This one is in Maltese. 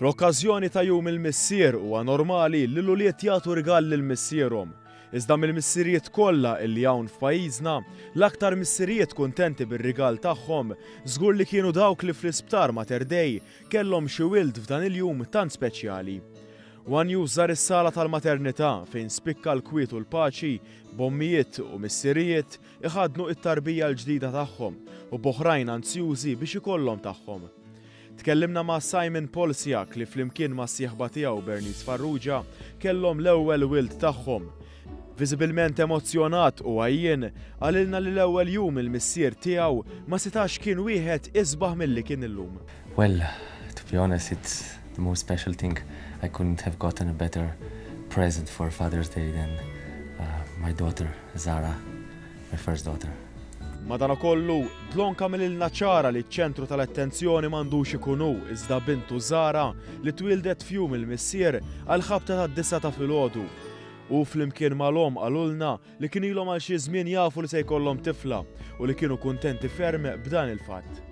Fl-okkażjoni ta' jum il-missier huwa normali li l-uliet jagħtu rigal lill-missierhom. Iżda mill-missirijiet kollha illi hawn f'pajjiżna, l-aktar missirijiet kuntenti bir-rigal tagħhom żgur li kienu dawk li fl-isptar Mater Dei kellhom xi wild f'dan il-jum tant speċjali. One News żar is-sala tal-maternità fejn spikka l-kwiet u l-paċi b'ommijiet u missirijiet iħadnu it-tarbija l-ġdida tagħhom u b'oħrajn anzjużi biex ikollhom tagħhom. Tkellimna ma' Simon Polsiak li flimkien ma' sieħba tiegħu Bernice Farrugia kellhom l-ewwel wild tagħhom. Viżibilment emozzjonat u għajjien għalilna li l-ewwel jum il-missier tiegħu ma setax kien wieħed isbaħ milli kien illum. Well, to be honest, it's the most special thing. I couldn't have gotten a better present for Father's Day than my daughter, Zara, my first daughter. Madankollu, dlonka mililna ċara li ċ-ċentru tal-attenzjoni m'għandux ikun hu iżda bintu Zara li twildet f'jum il-missier għal ħabta tad-9 ta' filgħodu. U flimkien mal-om qalulna li kien ilhom għal xi żmien jafu li se jkollhom tifla u li kienu kuntenti ferm b'dan il-fatt.